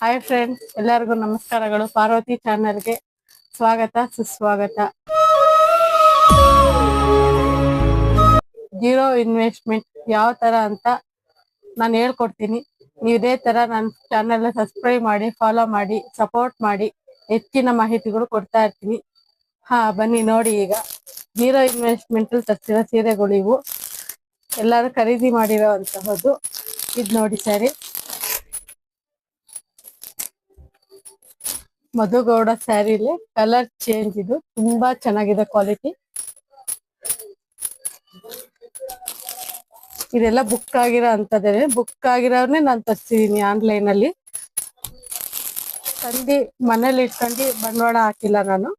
Hi friends, ಎಲ್ಲರಿಗೂ ನಮಸ್ಕಾರಗಳು. ಪಾರ್ವತಿ ಚಾನಲ್ಗೆ ಸ್ವಾಗತ ಸುಸ್ವಾಗತ. ಜೀರೋ ಇನ್ವೆಸ್ಟ್ಮೆಂಟ್ ಯಾವ ತರ ಅಂತ ನಾನು ಹೇಳ್ಕೊಡ್ತೀನಿ. ನೀವು ಇದೇ ತರ ನನ್ನ ಚಾನಲ್ ಸಬ್ಸ್ಕ್ರೈಬ್ ಮಾಡಿ, ಫಾಲೋ ಮಾಡಿ, ಸಪೋರ್ಟ್ ಮಾಡಿ. ಹೆಚ್ಚಿನ ಮಾಹಿತಿಗಳು ಕೊಡ್ತಾ ಇರ್ತೀನಿ. ಬನ್ನಿ ನೋಡಿ. ಈಗ ಜೀರೋ ಇನ್ವೆಸ್ಟ್ಮೆಂಟ್ ತರ್ಸಿರೋ ಸೀರೆಗಳು ಇವು. ಎಲ್ಲರೂ ಖರೀದಿ ಮಾಡಿರೋ ಅಂತಹದ್ದು. ಇದು ನೋಡಿ ಸ್ಯಾರಿ, ಮಧುಗೌಡ ಸ್ಯಾರಿಲಿ ಕಲರ್ ಚೇಂಜ್. ಇದು ತುಂಬಾ ಚೆನ್ನಾಗಿದೆ ಕ್ವಾಲಿಟಿ. ಇದೆಲ್ಲ ಬುಕ್ ಆಗಿರೋ ಅಂತದೇ, ಬುಕ್ ಆಗಿರೋನೇ ನಾನು ತರ್ಸಿದೀನಿ ಆನ್ಲೈನ್ ಅಲ್ಲಿ. ತಂದು ಮನೇಲಿ ಇಟ್ಕೊಂಡು ಬಂಡವಾಳ ಹಾಕಿಲ್ಲ ನಾನು.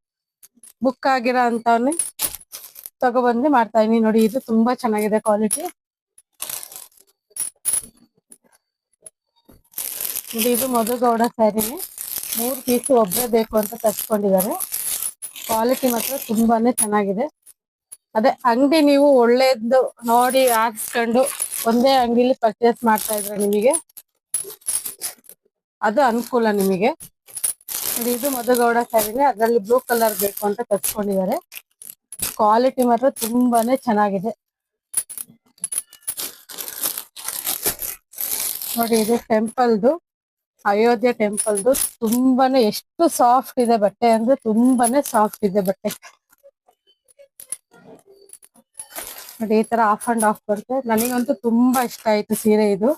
ಬುಕ್ ಆಗಿರೋ ಅಂತವನ್ನೇ ತಗೊಬಂದು ಮಾಡ್ತಾ ಇದೀನಿ. ನೋಡಿ, ಇದು ತುಂಬಾ ಚೆನ್ನಾಗಿದೆ ಕ್ವಾಲಿಟಿ. ಇದು ಮಧುಗೌಡ ಸ್ಯಾರಿನೇ. 3 ಪೀಸ್ ಒಬ್ಬರೇ ಬೇಕು ಅಂತ ತರ್ಸ್ಕೊಂಡಿದ್ದಾರೆ. ಕ್ವಾಲಿಟಿ ಮಾತ್ರ ತುಂಬಾನೇ ಚೆನ್ನಾಗಿದೆ. ಅದೇ ಅಂಗಡಿ ನೀವು ಒಳ್ಳೇದು ನೋಡಿ ಆರಿಸ್ಕೊಂಡು ಒಂದೇ ಅಂಗಡಿಲಿ ಪರ್ಚೇಸ್ ಮಾಡ್ತಾ ಇದ್ರೆ ನಿಮಗೆ ಅದು ಅನುಕೂಲ ನಿಮಗೆ. ಇದು ಮಧುಗೌಡ ಸ್ಯಾರಿನೇ, ಅದರಲ್ಲಿ ಬ್ಲೂ ಕಲರ್ ಬೇಕು ಅಂತ ತರ್ಸ್ಕೊಂಡಿದ್ದಾರೆ. ಕ್ವಾಲಿಟಿ ಮಾತ್ರ ತುಂಬಾನೇ ಚೆನ್ನಾಗಿದೆ. ನೋಡಿ, ಇದು ಟೆಂಪಲ್ದು, ಅಯೋಧ್ಯೆ ಟೆಂಪಲ್ದು. ತುಂಬಾನೇ ಎಷ್ಟು ಸಾಫ್ಟ್ ಇದೆ ಬಟ್ಟೆ ಅಂದ್ರೆ ತುಂಬಾನೇ ಸಾಫ್ಟ್ ಇದೆ ಬಟ್ಟೆ. ನೋಡಿ, ಈ ತರ ಆಫ್ ಅಂಡ್ ಆಫ್ ಬರುತ್ತೆ. ನನಗಂತೂ ತುಂಬಾ ಇಷ್ಟ ಆಯ್ತು ಸೀರೆ ಇದು.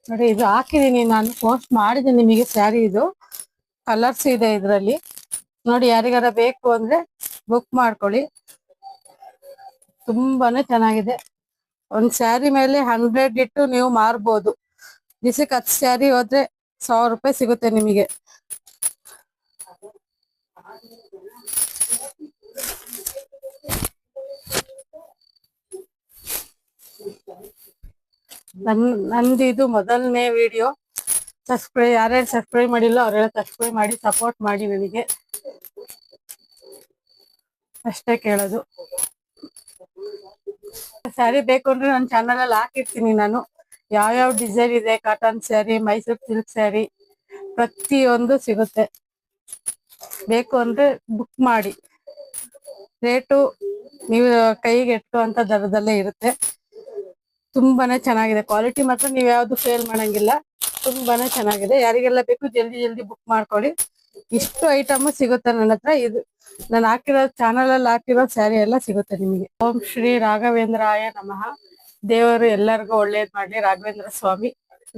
ನೋಡಿ, ಇದು ಹಾಕಿದೀನಿ ನಾನು, ಪೋಸ್ಟ್ ಮಾಡಿದ್ದೀನಿ ನಿಮಗೆ ಸ್ಯಾರಿ. ಇದು ಕಲರ್ಸ್ ಇದೆ ಇದರಲ್ಲಿ. ನೋಡಿ, ಯಾರಿಗಾರ ಬೇಕು ಅಂದ್ರೆ ಬುಕ್ ಮಾಡ್ಕೊಳ್ಳಿ. ತುಂಬಾನೇ ಚೆನ್ನಾಗಿದೆ. ಒಂದ್ ಸ್ಯಾರಿ ಮೇಲೆ 100 ಇಟ್ಟು ನೀವು ಮಾರ್ಬೋದು. ದಿಸಕ್ಕೆ 10 ಸ್ಯಾರಿ ಹೋದ್ರೆ 1000 ರೂಪಾಯಿ ಸಿಗುತ್ತೆ ನಿಮಗೆ. ನಂದು ಇದು ಮೊದಲನೇ ವಿಡಿಯೋ. ಯಾರ್ಯಾರು ಸಬ್ಸ್ಕ್ರೈಬ್ ಮಾಡಿಲ್ಲ ಅವರೆಲ್ಲ ಸಬ್ಸ್ಕ್ರೈಬ್ ಮಾಡಿ, ಸಪೋರ್ಟ್ ಮಾಡಿ. ನನಗೆ ಅಷ್ಟೇ ಕೇಳೋದು. ಸ್ಯಾರಿ ಬೇಕು ಅಂದ್ರೆ ನನ್ನ ಚಾನಲ್ ಅಲ್ಲಿ ಹಾಕಿರ್ತೀನಿ ನಾನು. ಯಾವ್ಯಾವ ಡಿಸೈನ್ ಇದೆ, ಕಾಟನ್ ಸ್ಯಾರಿ, ಮೈಸೂರು ಸಿಲ್ಕ್ ಸ್ಯಾರಿ, ಪ್ರತಿಯೊಂದು ಸಿಗುತ್ತೆ. ಬೇಕು ಅಂದ್ರೆ ಬುಕ್ ಮಾಡಿ. ರೇಟು ನೀವು ಕೈಗೆ ಎಟ್ಟುವಂತ ದರದಲ್ಲೇ ಇರುತ್ತೆ. ತುಂಬಾನೇ ಚೆನ್ನಾಗಿದೆ ಕ್ವಾಲಿಟಿ ಮಾತ್ರ. ನೀವು ಯಾವ್ದು ಫೇಲ್ ಮಾಡಂಗಿಲ್ಲ. ತುಂಬಾನೇ ಚೆನ್ನಾಗಿದೆ. ಯಾರಿಗೆಲ್ಲ ಬೇಕು ಜಲ್ದಿ ಜಲ್ದಿ ಬುಕ್ ಮಾಡ್ಕೊಳ್ಳಿ. ಇಷ್ಟು ಐಟಮ್ ಸಿಗುತ್ತೆ ನನ್ನ ಹತ್ರ. ಇದು ನಾನು ಹಾಕಿರೋ ಚಾನಲ್ ಅಲ್ಲಿ ಹಾಕಿರೋ ಸ್ಯಾರಿ ಎಲ್ಲ ಸಿಗುತ್ತೆ ನಿಮಗೆ. ಓಂ ಶ್ರೀ ರಾಘವೇಂದ್ರಾಯ ನಮಃ. ದೇವರು ಎಲ್ಲರಿಗೂ ಒಳ್ಳೇದ್ ಮಾಡ್ಲಿ. ರಾಘವೇಂದ್ರ ಸ್ವಾಮಿ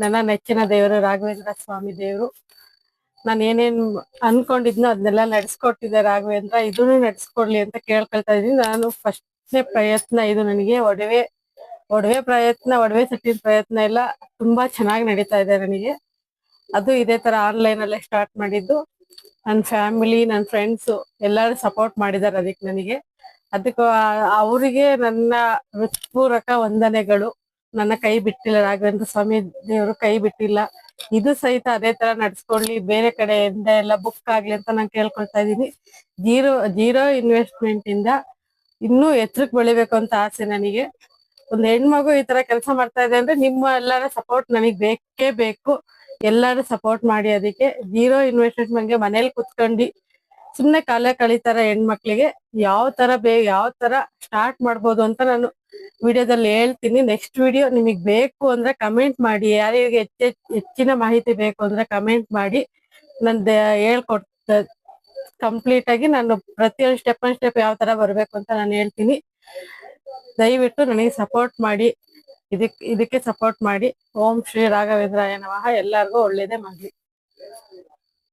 ನನ್ನ ನೆಚ್ಚಿನ ದೇವರು. ರಾಘವೇಂದ್ರ ಸ್ವಾಮಿ ದೇವರು ನಾನು ಏನೇನ್ ಅನ್ಕೊಂಡಿದ್ನೋ ಅದನ್ನೆಲ್ಲ ನಡೆಸ್ಕೊಟ್ಟಿದ್ದೆ ರಾಘವೇಂದ್ರ. ಇದನ್ನು ನಡೆಸ್ಕೊಡ್ಲಿ ಅಂತ ಕೇಳ್ಕೊಳ್ತಾ ಇದೀನಿ. ನಾನು ಫಸ್ಟ್ನೇ ಪ್ರಯತ್ನ ಇದು. ನನಗೆ ಒಡವೆ ಪ್ರಯತ್ನ, ಒಡವೆ ಸೆಟ್ಟಿನ ಪ್ರಯತ್ನ ಎಲ್ಲ ತುಂಬಾ ಚೆನ್ನಾಗಿ ನಡೀತಾ ಇದೆ ನನಗೆ. ಅದು ಇದೇ ತರ ಆನ್ಲೈನ್ ಅಲ್ಲೇ ಸ್ಟಾರ್ಟ್ ಮಾಡಿದ್ದು. ನನ್ನ ಫ್ಯಾಮಿಲಿ, ನನ್ನ ಫ್ರೆಂಡ್ಸ್ ಎಲ್ಲರೂ ಸಪೋರ್ಟ್ ಮಾಡಿದ್ದಾರೆ ಅದಕ್ಕೆ ಅವರಿಗೆ ನನ್ನ ಹೃತ್ಪೂರ್ವಕ ವಂದನೆಗಳು. ನನ್ನ ಕೈ ಬಿಟ್ಟಿಲ್ಲ ರಾಘವೇಂದ್ರ ಸ್ವಾಮಿ ದೇವರು, ಕೈ ಬಿಟ್ಟಿಲ್ಲ. ಇದು ಸಹಿತ ಅದೇ ತರ ನಡ್ಸ್ಕೊಳ್ಳಿ. ಬೇರೆ ಕಡೆಯಿಂದ ಎಲ್ಲ ಬುಕ್ ಆಗ್ಲಿ ಅಂತ ನಾನು ಕೇಳ್ಕೊಳ್ತಾ ಇದ್ದೀನಿ. ಜೀರೋ ಇನ್ವೆಸ್ಟ್ಮೆಂಟ್ ಇಂದ ಇನ್ನೂ ಎತ್ತರಕ್ಕೆ ಬೆಳಿಬೇಕು ಅಂತ ಆಸೆ ನನಗೆ. ಒಂದು ಹೆಣ್ಮಗು ಈ ತರ ಕೆಲಸ ಮಾಡ್ತಾ ಇದೆ ಅಂದ್ರೆ ನಿಮ್ಮ ಎಲ್ಲರ ಸಪೋರ್ಟ್ ನನಗೆ ಬೇಕೇ ಬೇಕು. ಎಲ್ಲರೂ ಸಪೋರ್ಟ್ ಮಾಡಿ. ಅದಕ್ಕೆ ಜೀರೋ ಇನ್ವೆಸ್ಟ್ಮೆಂಟ್ ಗೆ ಮನೇಲಿ ಕುತ್ಕೊಂಡು ಸುಮ್ನೆ ಕಾಲ ಕಳೀತಾರ ಹೆಣ್ಮಕ್ಳಿಗೆ ಯಾವ ತರ ಸ್ಟಾರ್ಟ್ ಮಾಡ್ಬೋದು ಅಂತ ನಾನು ವಿಡಿಯೋದಲ್ಲಿ ಹೇಳ್ತೀನಿ. ನೆಕ್ಸ್ಟ್ ವಿಡಿಯೋ ನಿಮಗೆ ಬೇಕು ಅಂದ್ರೆ ಕಮೆಂಟ್ ಮಾಡಿ. ಯಾರಿಗೆ ಹೆಚ್ಚಿನ ಮಾಹಿತಿ ಬೇಕು ಅಂದ್ರೆ ಕಮೆಂಟ್ ಮಾಡಿ. ನಂದು ಹೇಳ್ಕೊಡ್ತ ಕಂಪ್ಲೀಟ್ ಆಗಿ ನಾನು ಪ್ರತಿಯೊಂದು ಸ್ಟೆಪ್ ಯಾವ ತರ ಬರ್ಬೇಕು ಅಂತ ನಾನು ಹೇಳ್ತೀನಿ. ದಯವಿಟ್ಟು ನನಗೆ ಸಪೋರ್ಟ್ ಮಾಡಿ. ಇದಕ್ಕೆ ಸಪೋರ್ಟ್ ಮಾಡಿ. ಓಂ ಶ್ರೀ ರಾಘವೇಂದ್ರಾಯ ನಮಃ. ಎಲ್ಲರಿಗೂ ಒಳ್ಳೇದೇ ಮಾಡ್ಲಿ.